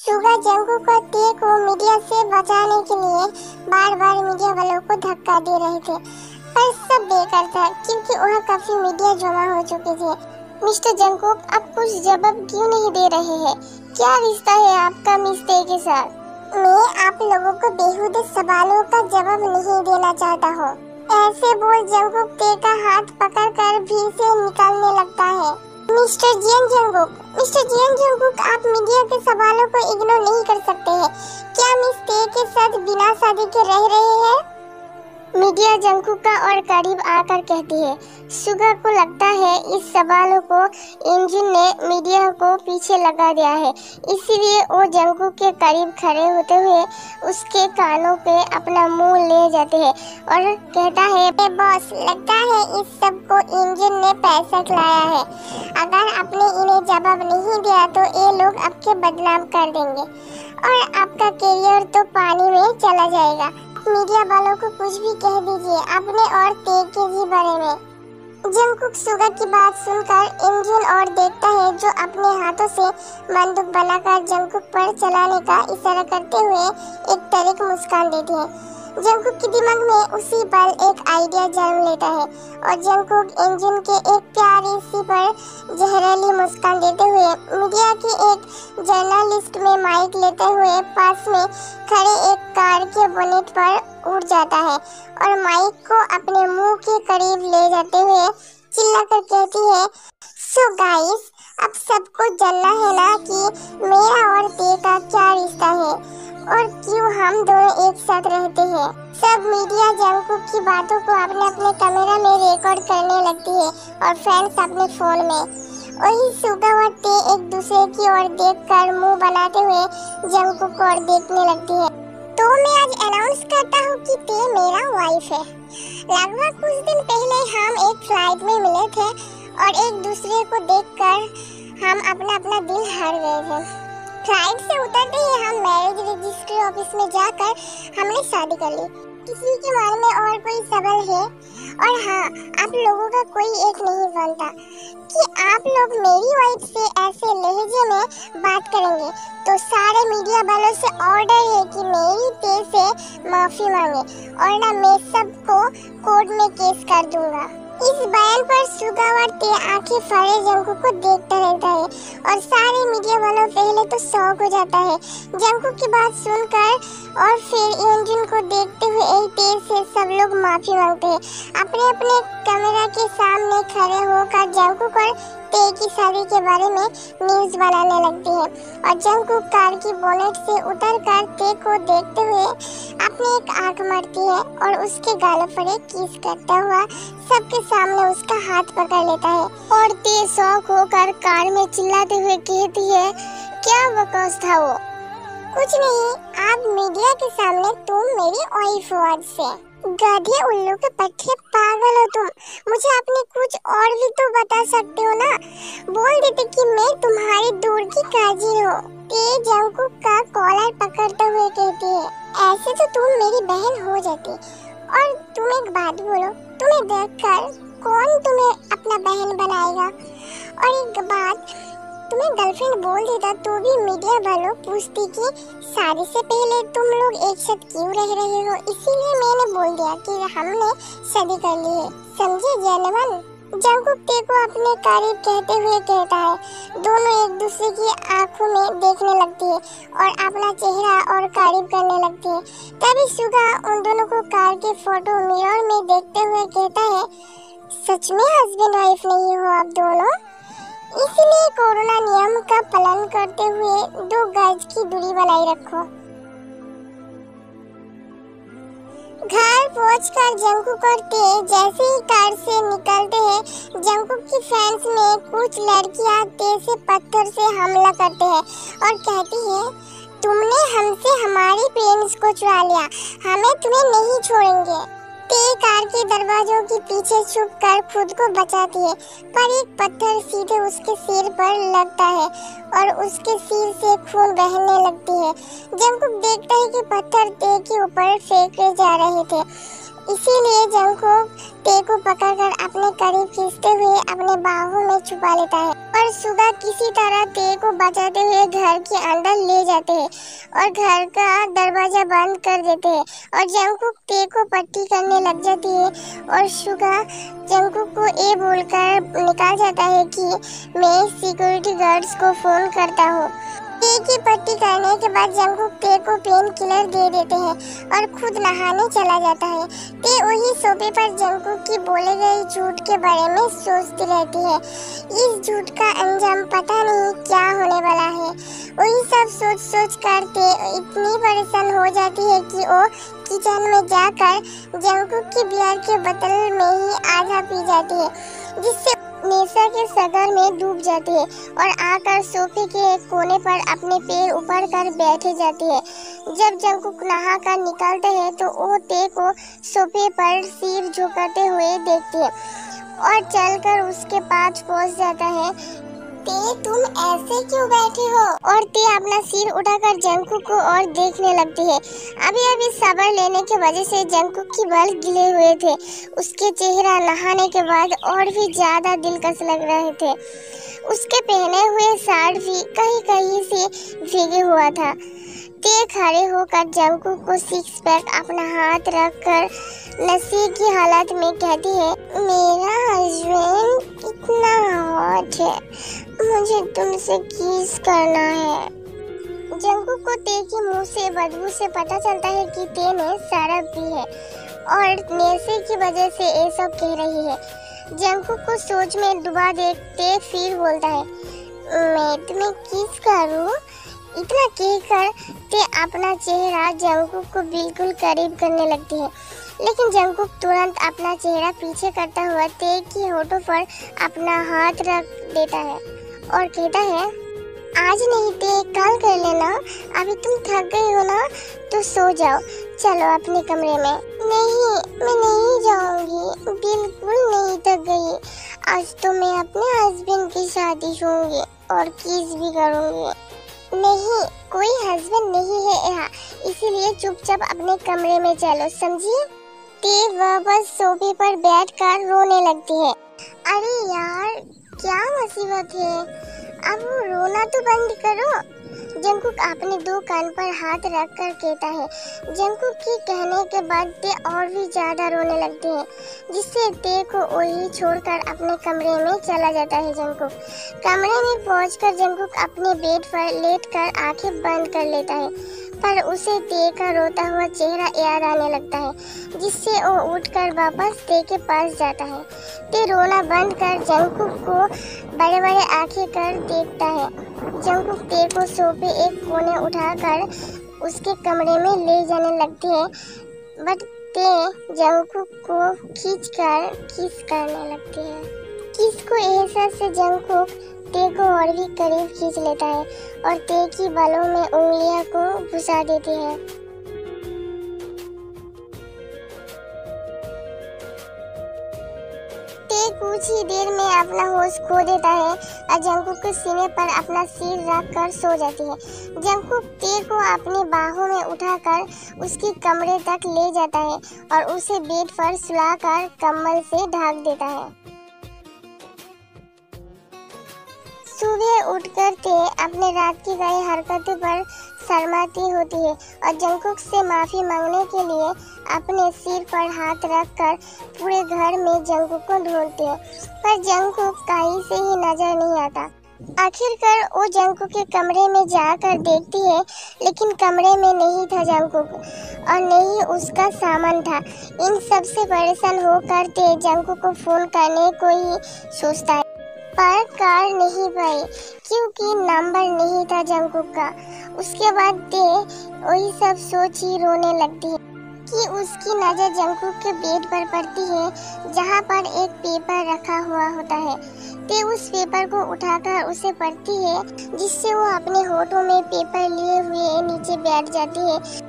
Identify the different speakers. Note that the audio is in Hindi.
Speaker 1: सुगा जंगकुक और ते को मीडिया से बचाने के लिए बार बार मीडिया वालों को धक्का दे रहे थे, पर सब बेकार था क्योंकि वहाँ काफी मीडिया जमा हो चुके थे। मिस्टर जंगकुक, आप कुछ जवाब क्यों नहीं दे रहे हैं? क्या रिश्ता है आपका मिस ते के साथ? मैं आप लोगों को बेहुदे सवालों का जवाब नहीं देना चाहता हूँ। ऐसे बोल जंगकुक ते का हाथ पकड़कर भीड़ से निकालने लगता है। मिस्टर जियन जंगकुक, आप मीडिया के सवालों को इग्नोर नहीं कर सकते हैं। क्या मिस ते के साथ बिना शादी के रह रहे हैं? मीडिया जंगकुक का और करीब आकर कहती है। सुगा को लगता है इस सवालों को इंजन ने मीडिया को पीछे लगा दिया है, इसीलिए वो जंगकुक के करीब खड़े होते हुए उसके कानों पे अपना मुंह ले जाते हैं और कहता है, बॉस, लगता है इस सब को इंजन ने पैसा खिलाया है। अगर आपने इन्हें जवाब नहीं दिया तो ये लोग आपके बदनाम कर देंगे और आपका करियर तो पानी में चला जाएगा। मीडिया वालों को कुछ भी कह दीजिए अपने और ते के जी बारे में। जंगकुक सुगा की बात सुनकर इंजन और देखता है, जो अपने हाथों से बंदूक बनाकर जंगकुक पर चलाने का इशारा करते हुए एक तरीक मुस्कान देती है। जंगकुक के दिमाग में उसी पल एक आइडिया जन्म लेता है और जंगकुक इंजन के एक प्यारी सी पर जहरीली मुस्कान देते हुए मीडिया के एक जर्नलिस्ट में माइक लेते हुए पास में खड़े एक कार के बोनेट पर उड़ जाता है और माइक को अपने मुंह के करीब ले जाते हुए चिल्लाकर कहती है, सो गाइस, अब सबको जानना है ना कि मेरा और ते का क्या रिश्ता है और क्यों हम दोनों एक साथ रहते हैं। सब मीडिया जंगकुक की बातों को अपने अपने कैमरा में रिकॉर्ड करने लगती है और फैंस अपने फोन में। वही सुगा और ते एक दूसरे की ओर देखकर मुंह बनाते हुए जंगकुक को और देखने लगती है। तो मैं आज अनाउंस करता हूँ कि ते मेरा वाइफ है। लगभग कुछ दिन पहले हम एक फ्लाइट में मिले थे और एक दूसरे को देखकर हम अपना अपना दिल हार गए थे। फ्लाइट से उतरते ही हम मैरिज रजिस्ट्री ऑफिस में जाकर हमने शादी कर ली। किसी के मन में और कोई सवाल है? और हाँ, आप लोगों का कोई एक नहीं बनता कि आप लोग मेरी वाइफ से ऐसे लहजे में बात करेंगे, तो सारे मीडिया वालों से ऑर्डर है कि मेरी ते से माफी मांगे और ना मैं सबको कोर्ट में केस कर दूंगा। इस बयान पर सुगा और ते आंखें फाड़े जंगकुक को देखता रहता है और सारे मीडिया वालों पहले तो शॉक हो जाता है जंगकुक की बात सुनकर और फिर इंजन को देखते हुए ते से सब लोग माफी मांगते हैं। अपने अपने कैमरा के सामने खड़े होकर जंगकुक और ते की शादी के बारे में न्यूज बनाने लगती है और जंगकुक कार की बोनेट से उतरकर ते को देखते हुए अपनी एक आंख मारती है और उसके गालों पर एक किस करता हुआ सबके सामने उसका हाथ पकड़ लेता है और ते शौक होकर कार में चिल्लाते हुए कहती है, क्या बकवास था वो? कुछ नहीं, आप मीडिया के सामने तुम मेरी वाइफ हो आज से। गधे उल्लू के पट्टे, पागल हो तुम। मुझे आपने कुछ और भी तो बता सकते हो ना। बोल देते कि मैं तुम्हारी दूर की काजिन हूँ। ते जंगकुक का कॉलर पकड़ते हुए कहती है, ऐसे तो तुम मेरी बहन हो जाती। और तुम एक बात बोलो, तुम्हें देखकर कौन तुम्हें अपना बहन बनाएगा? और एक बात, तुम्हें गर्लफ्रेंड बोल देता तो भी मीडिया वालों पूछती कि शादी से पहले तुम लोग एक साथ क्यों रह रहे हो, इसीलिए मैंने बोल दिया कि हमने शादी कर ली है। समझे जेंटलमैन? जंगकुक ते को अपने करीब कहते हुए कहता है। दोनों एक दूसरे की आंखों में देखने लगती है और अपना चेहरा और करीब करने लगती है। तभी सुगा उन दोनों को कार के फोटो मिरर में देखते हुए कहता है, सच में हस्बैंड वाइफ नहीं हो आप दोनों? इसलिए कोरोना नियम का पालन करते हुए 2 गज की दूरी बनाए रखो। घर पहुंचकर जंगकुक और ते जैसे ही कार से निकलते हैं, जंगकुक की फैंस में कुछ लड़कियां ते से पत्थर से हमला करते हैं और कहती है, तुमने हमसे हमारी प्रिंस को चुरा लिया, हमें तुम्हें नहीं छोड़ेंगे। ते कार के दरवाजों के पीछे छुपकर खुद को बचाती है, पर एक पत्थर सीधे उसके सिर पर लगता है और उसके सिर से खून बहने लगती है। जंगकुक देखता है कि पत्थर ते के ऊपर फेंके जा रहे थे। इसीलिए जंगकुक ते को पकड़कर अपने करीब खींचते हुए अपने बाहों में छुपा लेता है और सुगा किसी तरह ते को बचाते हुए घर के अंदर ले जाते हैं और घर का दरवाजा बंद कर देते हैं और जंगकुक ते को पट्टी करने लग जाती है और सुगा जंगकुक को ये बोलकर निकाल जाता है कि मैं सिक्योरिटी गार्ड्स को फोन करता हूँ। ते की पट्टी करने के बाद जंगकुक ते को पेन किलर दे देते हैं और खुद नहाने चला जाता है। ते वही सोफे पर जंगकुक की बोले गए झूठ के बारे में सोचती रहती है। इस झूठ का अंजाम पता नहीं क्या होने वाला है। वही सब सोच सोच कर ते इतनी परेशान हो जाती है कि वो किचन में जाकर जंगकुक की बियर के बोतल में ही आधा पी जाती है, जिससे नेशा के सगर में डूब जाती है और आकर सोफे के एक कोने पर अपने पैर ऊपर कर बैठे जाती है। जब जंगकुक नहा कर निकलते हैं तो वो ते को सोफे पर सिर झुकाते हुए देखती है और चलकर उसके पास पहुंच जाता है। ते तुम ऐसे क्यों बैठे हो? और ते अपना सिर उठाकर जंगकुक को और देखने लगती है। अभी सब्र लेने की वजह से जंगकुक की बाल गिले हुए थे। उसके चेहरा नहाने के बाद और भी ज्यादा दिलकश लग रहे थे। उसके पहने हुए शर्ट भी कहीं कहीं से भीगे हुआ था। ते खड़े होकर जंगकुक को सिक्स पैक अपना हाथ रखकर नशे की हालत में कहती है, मेरा हस्बैंड इतना हॉट है, मुझे तुमसे किस करना है। जंगकुक को ते के मुंह से बदबू से पता चलता है कि ते ने शराब पी है और नशे की वजह से ये सब कह रही है। जंगकुक को सोच में डुबा देखते फिर बोलता है, मैं तुम्हें किस करूं? इतना कहकर ते अपना चेहरा जंगकुक को बिल्कुल करीब करने लगती है, लेकिन जंगकुक तुरंत अपना चेहरा पीछे करता हुआ ते की होठों पर अपना हाथ रख देता है और कहता है, आज नहीं ते कल कर लेना, अभी तुम थक गई हो ना तो सो जाओ, चलो अपने कमरे में। नहीं, मैं नहीं जाऊंगी, बिल्कुल नहीं थक गई। आज तो मैं अपने हस्बैंड की शादी होंगी और किस भी करूंगी। नहीं, कोई हस्बैंड नहीं है यहाँ, इसीलिए चुपचाप अपने कमरे में चलो, समझी? ते वापस सोफे पर बैठकर रोने लगती है। अरे यार, क्या मुसीबत है, अब रोना तो बंद करो। जंगकुक अपने दो कान पर हाथ रखकर कहता है। जंगकुक के कहने के बाद ते और भी ज्यादा रोने लगते हैं, जिससे ते को वही छोड़कर अपने कमरे में चला जाता है। जंगकुक कमरे में पहुंचकर जंगकुक अपने बेड पर लेटकर आंखें बंद कर लेता है, पर उसे ते का रोता हुआ चेहरा याद आने लगता है, जिससे वो उठकर वापस ते के पास जाता है। ते रोना बंद कर जंगकुक को बड़े बड़े आंखें कर देखता है। जंगकुक ते को सोफे एक कोने उठाकर उसके कमरे में ले जाने लगती है, बट ते जंगकुक को खींचकर किस करने लगती है। किस को एहसास से जंगकुक ते को और भी करीब खींच लेता है और ते की बालों में उंगलियां को घुसा देती है। ते कुछ ही देर में अपना होश खो देता है और जंगकुक के सीने पर अपना सिर रखकर सो जाती है। जंगकुक ते को अपनी बाहों में उठाकर उसके कमरे तक ले जाता है और उसे बेड पर सुलाकर कंबल से ढक देता है। सुबह उठकर ते अपने रात की गई हरकतों पर शर्माती होती है और जंगकुक से माफी मांगने के लिए अपने सिर पर हाथ रखकर पूरे घर में जंगकुक को ढूंढती है, पर जंगकुक कहीं से ही नजर नहीं आता। आखिरकार वो जंगकुक के कमरे में जाकर देखती है, लेकिन कमरे में नहीं था जंगकुक और नहीं उसका सामान था। इन सब से परेशान होकर ते जंगकुक को फोन करने को ही सोचता है, पर कर नहीं पाई क्योंकि नंबर नहीं था जंगकुक का। उसके बाद ते वही सब सोच ही रोने लगती है कि उसकी नजर जंगकुक के बेड पर पड़ती है, जहाँ पर एक पेपर रखा हुआ होता है। ते उस पेपर को उठाकर उसे पढ़ती है, जिससे वो अपने होठों में पेपर लिए हुए नीचे बैठ जाती है